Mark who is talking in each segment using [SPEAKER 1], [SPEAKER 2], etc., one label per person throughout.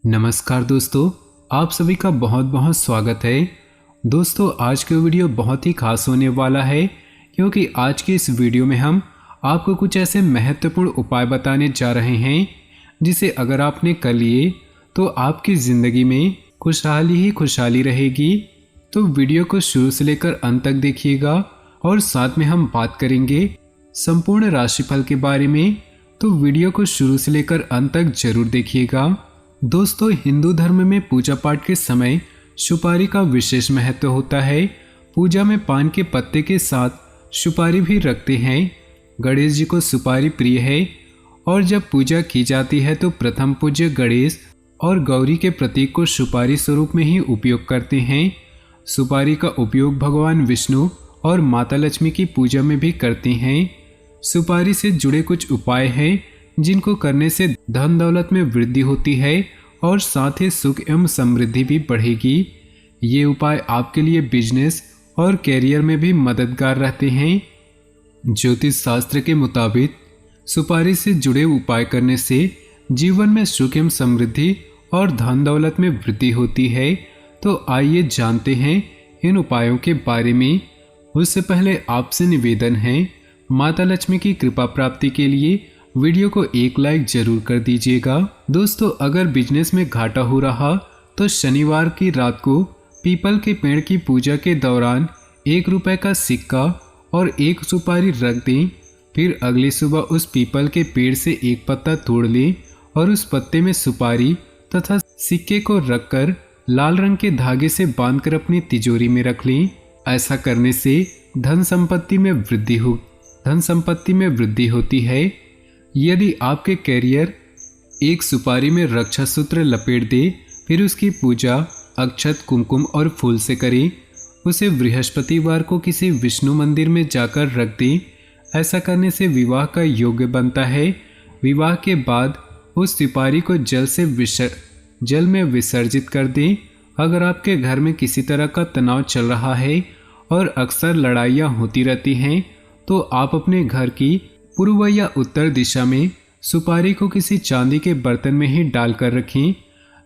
[SPEAKER 1] नमस्कार दोस्तों, आप सभी का बहुत बहुत स्वागत है। दोस्तों, आज का वीडियो बहुत ही खास होने वाला है क्योंकि आज के इस वीडियो में हम आपको कुछ ऐसे महत्वपूर्ण उपाय बताने जा रहे हैं जिसे अगर आपने कर लिए तो आपकी ज़िंदगी में खुशहाली ही खुशहाली रहेगी। तो वीडियो को शुरू से लेकर अंत तक देखिएगा और साथ में हम बात करेंगे संपूर्ण राशिफल के बारे में। तो वीडियो को शुरू से लेकर अंत तक जरूर देखिएगा। दोस्तों, हिंदू धर्म में पूजा पाठ के समय सुपारी का विशेष महत्व होता है। पूजा में पान के पत्ते के साथ सुपारी भी रखते हैं। गणेश जी को सुपारी प्रिय है और जब पूजा की जाती है तो प्रथम पूज्य गणेश और गौरी के प्रतीक को सुपारी स्वरूप में ही उपयोग करते हैं। सुपारी का उपयोग भगवान विष्णु और माता लक्ष्मी की पूजा में भी करते हैं। सुपारी से जुड़े कुछ उपाय हैं जिनको करने से धन दौलत में वृद्धि होती है और साथ ही सुख एवं समृद्धि भी बढ़ेगी। ये उपाय आपके लिए बिजनेस और कैरियर में भी मददगार रहते हैं। ज्योतिष शास्त्र के मुताबिक सुपारी से जुड़े उपाय करने से जीवन में सुख एवं समृद्धि और धन दौलत में वृद्धि होती है। तो आइए जानते हैं इन उपायों के बारे में। उससे पहले आपसे निवेदन है, माता लक्ष्मी की कृपा प्राप्ति के लिए वीडियो को एक लाइक जरूर कर दीजिएगा। दोस्तों, अगर बिजनेस में घाटा हो रहा तो शनिवार की रात को पीपल के पेड़ की पूजा के दौरान 1 रुपए का सिक्का और 1 सुपारी रख दें। फिर अगली सुबह उस पीपल के पेड़ से एक पत्ता तोड़ लें और उस पत्ते में सुपारी तथा सिक्के को रखकर लाल रंग के धागे से बांधकर अपनी तिजोरी में रख लें। ऐसा करने से धन संपत्ति में वृद्धि होती है। यदि आपके कैरियर एक सुपारी में रक्षा सूत्र लपेट दे, फिर उसकी पूजा अक्षत, कुमकुम और फूल से करें। उसे बृहस्पतिवार को किसी विष्णु मंदिर में जाकर रख दें। ऐसा करने से विवाह का योग्य बनता है। विवाह के बाद उस सुपारी को जल में विसर्जित कर दें। अगर आपके घर में किसी तरह का तनाव चल रहा है और अक्सर लड़ाइयाँ होती रहती हैं तो आप अपने घर की पूर्व या उत्तर दिशा में सुपारी को किसी चांदी के बर्तन में ही डालकर रखें।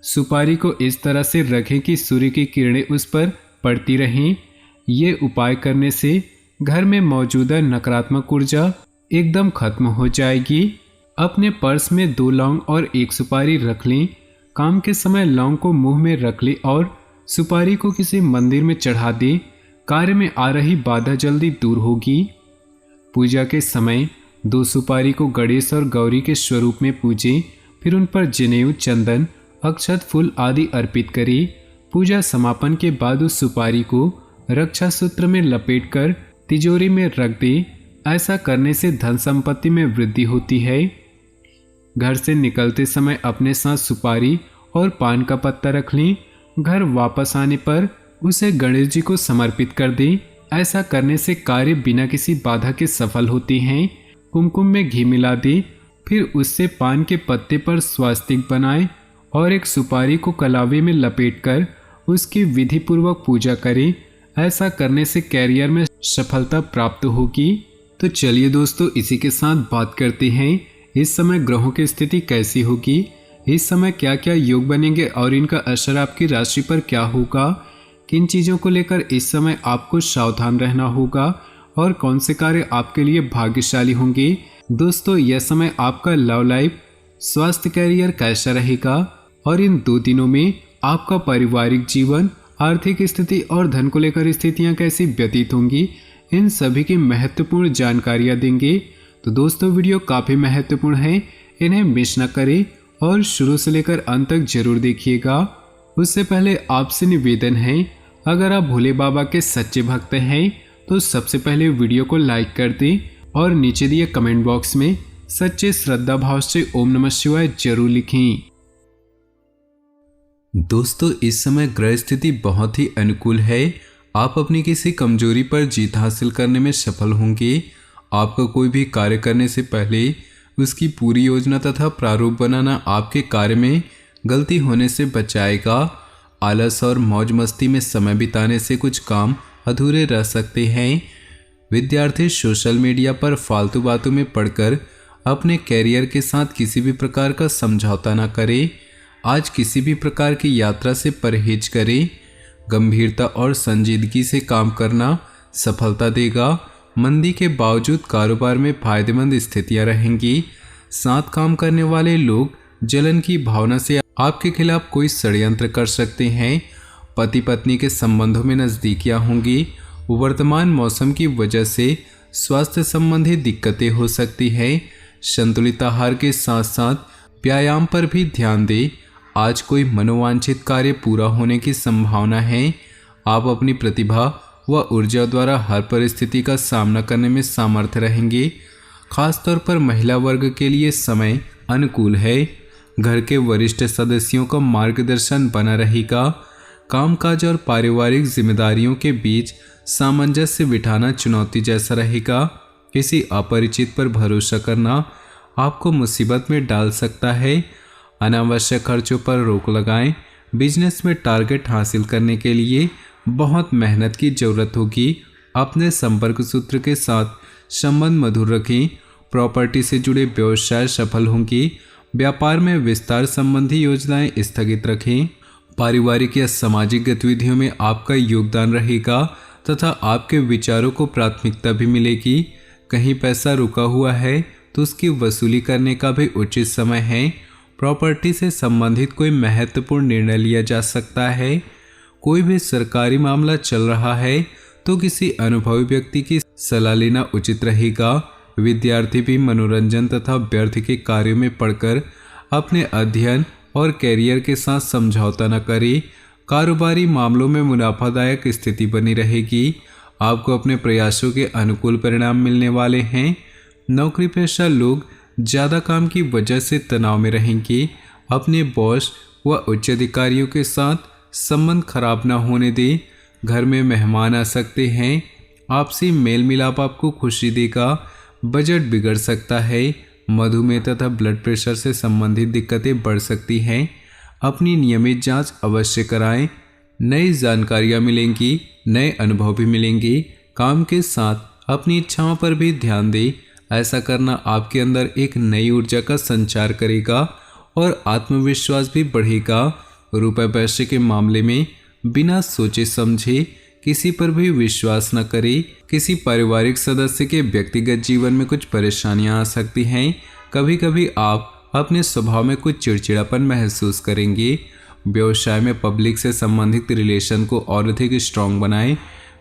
[SPEAKER 1] सुपारी को इस तरह से रखें कि सूर्य की किरणें उस पर पड़ती रहें। ये उपाय करने से घर में मौजूदा नकारात्मक ऊर्जा एकदम खत्म हो जाएगी। अपने पर्स में 2 लौंग और 1 सुपारी रख लें। काम के समय लौंग को मुंह में रख लें और सुपारी को किसी मंदिर में चढ़ा दें। कार्य में आ रही बाधा जल्दी दूर होगी। पूजा के समय 2 सुपारी को गणेश और गौरी के स्वरूप में पूजें। फिर उन पर जनेऊ, चंदन, अक्षत, फूल आदि अर्पित करें। पूजा समापन के बाद उस सुपारी को रक्षा सूत्र में लपेटकर तिजोरी में रख दें। ऐसा करने से धन संपत्ति में वृद्धि होती है। घर से निकलते समय अपने साथ सुपारी और पान का पत्ता रख लें। घर वापस आने पर उसे गणेश जी को समर्पित कर दें। ऐसा करने से कार्य बिना किसी बाधा के सफल होते हैं। कुमकुम में घी मिला दें। फिर उससे पान के पत्ते पर स्वास्तिक बनाएं और एक सुपारी को कलावे में लपेटकर उसकी विधि पूर्वक पूजा करें। ऐसा करने से कैरियर में सफलता प्राप्त होगी। तो चलिए दोस्तों, इसी के साथ बात करते हैं इस समय ग्रहों की स्थिति कैसी होगी, इस समय क्या क्या योग बनेंगे और इनका असर आपकी राशि पर क्या होगा, किन चीज़ों को लेकर इस समय आपको सावधान रहना होगा और कौन से कार्य आपके लिए भाग्यशाली होंगे। दोस्तों, यह समय आपका लव लाइफ, स्वास्थ्य, कैरियर कैसा रहेगा और इन 2 दिनों में आपका पारिवारिक जीवन, आर्थिक स्थिति और धन को लेकर स्थितियां कैसी व्यतीत होंगी, इन सभी की महत्वपूर्ण जानकारियां देंगे। तो दोस्तों, वीडियो काफ़ी महत्वपूर्ण है, इन्हें मिस न करें और शुरू से लेकर अंत तक जरूर देखिएगा। उससे पहले आपसे निवेदन है, अगर आप भोले बाबा के सच्चे भक्त हैं तो सबसे पहले वीडियो को लाइक कर दें और नीचे दिए कमेंट बॉक्स में सच्चे श्रद्धा भाव से ओम नमः शिवाय जरूर लिखें। दोस्तों, इस समय ग्रह स्थिति बहुत ही अनुकूल है। आप अपनी किसी कमजोरी पर जीत हासिल करने में सफल होंगे। आपका कोई भी कार्य करने से पहले उसकी पूरी योजना तथा प्रारूप बनाना आपके कार्य में गलती होने से बचाएगा। आलस और मौज मस्ती में समय बिताने से कुछ काम अधूरे रह सकते हैं। विद्यार्थी सोशल मीडिया पर फालतू बातों में पढ़कर अपने कैरियर के साथ किसी भी प्रकार का समझौता न करें। आज किसी भी प्रकार की यात्रा से परहेज करें। गंभीरता और संजीदगी से काम करना सफलता देगा। मंदी के बावजूद कारोबार में फायदेमंद स्थितियां रहेंगी। साथ काम करने वाले लोग जलन की भावना से आपके खिलाफ कोई षड्यंत्र कर सकते हैं। पति पत्नी के संबंधों में नजदीकियां होंगी। वर्तमान मौसम की वजह से स्वास्थ्य संबंधी दिक्कतें हो सकती है। संतुलित आहार के साथ साथ व्यायाम पर भी ध्यान दें। आज कोई मनोवांछित कार्य पूरा होने की संभावना है। आप अपनी प्रतिभा व ऊर्जा द्वारा हर परिस्थिति का सामना करने में सामर्थ्य रहेंगे। खासतौर पर महिला वर्ग के लिए समय अनुकूल है। घर के वरिष्ठ सदस्यों का मार्गदर्शन बना रहेगा। कामकाज और पारिवारिक जिम्मेदारियों के बीच सामंजस्य बिठाना चुनौती जैसा रहेगा। किसी अपरिचित पर भरोसा करना आपको मुसीबत में डाल सकता है। अनावश्यक खर्चों पर रोक लगाएं। बिजनेस में टारगेट हासिल करने के लिए बहुत मेहनत की जरूरत होगी। अपने संपर्क सूत्र के साथ संबंध मधुर रखें। प्रॉपर्टी से जुड़े व्यवसाय सफल होंगे। व्यापार में विस्तार संबंधी योजनाएं स्थगित रखें। पारिवारिक या सामाजिक गतिविधियों में आपका योगदान रहेगा तथा आपके विचारों को प्राथमिकता भी मिलेगी। कहीं पैसा रुका हुआ है तो उसकी वसूली करने का भी उचित समय है। प्रॉपर्टी से संबंधित कोई महत्वपूर्ण निर्णय लिया जा सकता है। कोई भी सरकारी मामला चल रहा है तो किसी अनुभवी व्यक्ति की सलाह लेना उचित रहेगा। विद्यार्थी भी मनोरंजन तथा व्यर्थ के कार्यों में पड़कर अपने अध्ययन और कैरियर के साथ समझौता न करें। कारोबारी मामलों में मुनाफादायक स्थिति बनी रहेगी। आपको अपने प्रयासों के अनुकूल परिणाम मिलने वाले हैं। नौकरी पेशा लोग ज़्यादा काम की वजह से तनाव में रहेंगे। अपने बॉस व उच्च अधिकारियों के साथ संबंध खराब न होने दें। घर में मेहमान आ सकते हैं। आपसी मेल मिलाप आपको खुशी देगा। बजट बिगड़ सकता है। मधुमेह तथा ब्लड प्रेशर से संबंधित दिक्कतें बढ़ सकती हैं। अपनी नियमित जांच अवश्य कराएं। नई जानकारियां मिलेंगी, नए अनुभव भी मिलेंगे। काम के साथ अपनी इच्छाओं पर भी ध्यान दें। ऐसा करना आपके अंदर एक नई ऊर्जा का संचार करेगा और आत्मविश्वास भी बढ़ेगा। रुपए पैसे के मामले में बिना सोचे समझे किसी पर भी विश्वास न करें। किसी पारिवारिक सदस्य के व्यक्तिगत जीवन में कुछ परेशानियां आ सकती हैं। कभी कभी आप अपने स्वभाव में कुछ चिड़चिड़ापन महसूस करेंगे। व्यवसाय में पब्लिक से संबंधित रिलेशन को और अधिक स्ट्रांग बनाएं।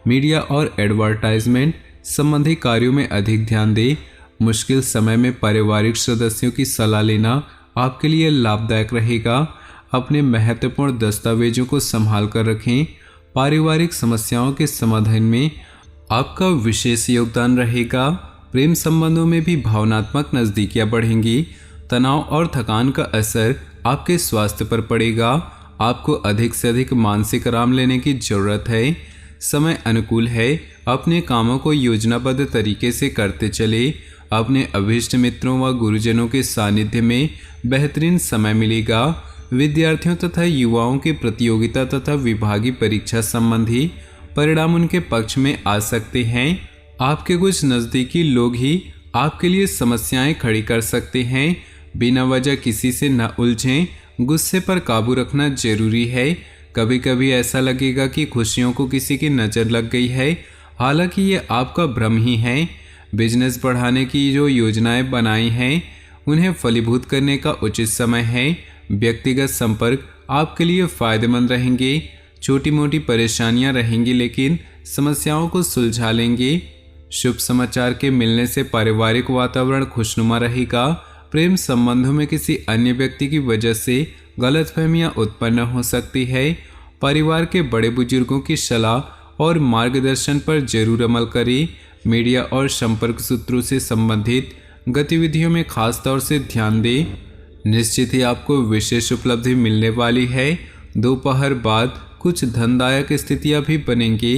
[SPEAKER 1] मीडिया और एडवर्टाइजमेंट संबंधी कार्यों में अधिक ध्यान दें। मुश्किल समय में पारिवारिक सदस्यों की सलाह लेना आपके लिए लाभदायक रहेगा। अपने महत्वपूर्ण दस्तावेजों को संभाल कर रखें। पारिवारिक समस्याओं के समाधान में आपका विशेष योगदान रहेगा। प्रेम संबंधों में भी भावनात्मक नज़दीकियां बढ़ेंगी। तनाव और थकान का असर आपके स्वास्थ्य पर पड़ेगा। आपको अधिक से अधिक मानसिक आराम लेने की जरूरत है। समय अनुकूल है। अपने कामों को योजनाबद्ध तरीके से करते चले। अपने अभीष्ट मित्रों व गुरुजनों के सानिध्य में बेहतरीन समय मिलेगा। विद्यार्थियों तथा युवाओं के प्रतियोगिता तथा विभागीय परीक्षा संबंधी परिणाम उनके पक्ष में आ सकते हैं। आपके कुछ नज़दीकी लोग ही आपके लिए समस्याएं खड़ी कर सकते हैं। बिना वजह किसी से न उलझें। गुस्से पर काबू रखना जरूरी है। कभी कभी ऐसा लगेगा कि खुशियों को किसी की नज़र लग गई है, हालांकि ये आपका भ्रम ही है। बिजनेस बढ़ाने की जो योजनाएं बनाई हैं उन्हें फलीभूत करने का उचित समय है। व्यक्तिगत संपर्क आपके लिए फायदेमंद रहेंगे। छोटी मोटी परेशानियां रहेंगी लेकिन समस्याओं को सुलझा लेंगे। शुभ समाचार के मिलने से पारिवारिक वातावरण खुशनुमा रहेगा। प्रेम संबंधों में किसी अन्य व्यक्ति की वजह से गलतफहमियां उत्पन्न हो सकती है। परिवार के बड़े बुजुर्गों की सलाह और मार्गदर्शन पर जरूर अमल करें। मीडिया और संपर्क सूत्रों से संबंधित गतिविधियों में खास तौर से ध्यान दें। निश्चित ही आपको विशेष उपलब्धि मिलने वाली है। दोपहर बाद कुछ धनदायक स्थितियां भी बनेंगी।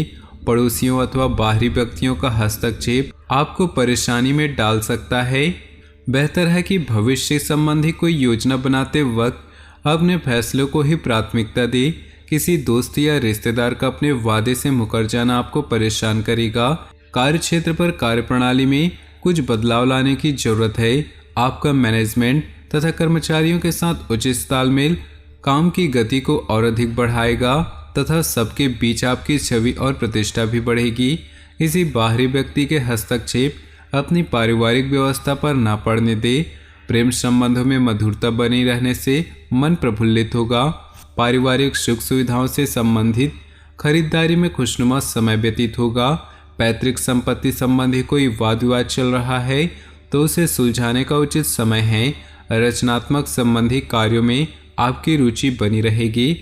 [SPEAKER 1] पड़ोसियों अथवा बाहरी व्यक्तियों का हस्तक्षेप आपको परेशानी में डाल सकता है। बेहतर है कि भविष्य संबंधी कोई योजना बनाते वक्त अपने फैसलों को ही प्राथमिकता दें। किसी दोस्त या रिश्तेदार का अपने वादे से मुकर जाना आपको परेशान करेगा। कार्यक्षेत्र पर कार्यप्रणाली में कुछ बदलाव लाने की जरूरत है। आपका मैनेजमेंट तथा कर्मचारियों के साथ उचित तालमेल काम की गति को और अधिक बढ़ाएगा तथा सबके बीच आपकी छवि और प्रतिष्ठा भी बढ़ेगी। किसी बाहरी व्यक्ति के हस्तक्षेप अपनी पारिवारिक व्यवस्था पर ना पड़ने दे। प्रेम संबंधों में मधुरता बनी रहने से मन प्रफुल्लित होगा। पारिवारिक सुख सुविधाओं से संबंधित खरीदारी में खुशनुमा समय व्यतीत होगा। पैतृक संपत्ति संबंधी कोई वाद विवाद चल रहा है तो उसे सुलझाने का उचित समय है। रचनात्मक संबंधी कार्यों में आपकी रुचि बनी रहेगी।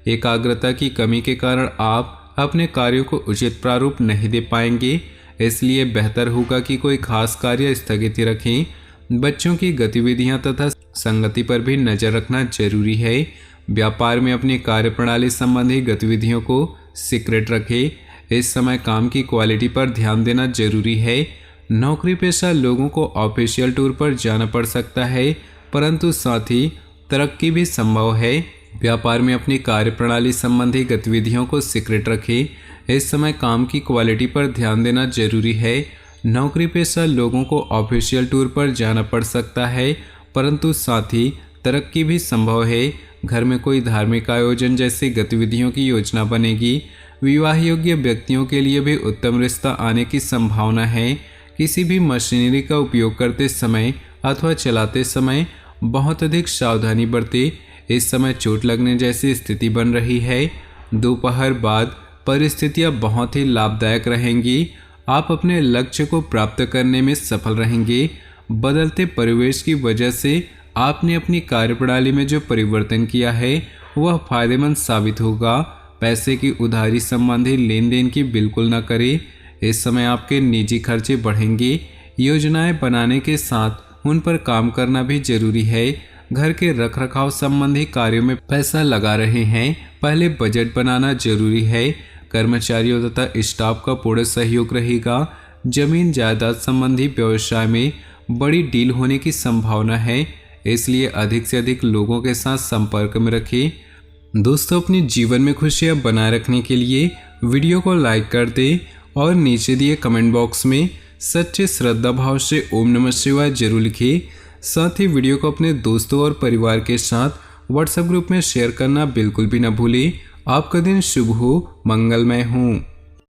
[SPEAKER 1] एकाग्रता की कमी के कारण आप अपने कार्यों को उचित प्रारूप नहीं दे पाएंगे, इसलिए बेहतर होगा कि कोई खास कार्य स्थगित रखें। बच्चों की गतिविधियां तथा संगति पर भी नजर रखना जरूरी है। व्यापार में अपनी कार्यप्रणाली संबंधी गतिविधियों को सीक्रेट रखें। इस समय काम की क्वालिटी पर ध्यान देना जरूरी है। नौकरी पेशा लोगों को ऑफिशियल टूर पर जाना पड़ सकता है, परंतु साथ ही तरक्की भी संभव है। व्यापार में अपनी कार्यप्रणाली संबंधी गतिविधियों को सीक्रेट रखें। इस समय काम की क्वालिटी पर ध्यान देना जरूरी है। नौकरी पेशा लोगों को ऑफिशियल टूर पर जाना पड़ सकता है, परंतु साथ ही तरक्की भी संभव है। घर में कोई धार्मिक आयोजन जैसी गतिविधियों की योजना बनेगी। विवाह योग्य व्यक्तियों के लिए भी उत्तम रिश्ता आने की संभावना है। किसी भी मशीनरी का उपयोग करते समय अथवा चलाते समय बहुत अधिक सावधानी बरतें। इस समय चोट लगने जैसी स्थिति बन रही है। दोपहर बाद परिस्थितियां बहुत ही लाभदायक रहेंगी। आप अपने लक्ष्य को प्राप्त करने में सफल रहेंगे। बदलते परिवेश की वजह से आपने अपनी कार्यप्रणाली में जो परिवर्तन किया है वह फायदेमंद साबित होगा। पैसे की उधारी संबंधी लेन देन की बिल्कुल न करें। इस समय आपके निजी खर्चे बढ़ेंगे। योजनाएं बनाने के साथ उन पर काम करना भी जरूरी है। घर के रखरखाव संबंधी कार्यों में पैसा लगा रहे हैं, पहले बजट बनाना जरूरी है। कर्मचारियों तथा स्टाफ का पूर्ण सहयोग रहेगा। जमीन जायदाद संबंधी व्यवसाय में बड़ी डील होने की संभावना है, इसलिए अधिक से अधिक लोगों के साथ संपर्क में रखें। दोस्तों, अपने जीवन में खुशियां बनाए रखने के लिए वीडियो को लाइक कर दें और नीचे दिए कमेंट बॉक्स में सच्चे श्रद्धा भाव से ओम नमः शिवाय जरूर लिखिए। साथ ही वीडियो को अपने दोस्तों और परिवार के साथ व्हाट्सएप ग्रुप में शेयर करना बिल्कुल भी न भूलें। आपका दिन शुभ हो, मंगलमय हो।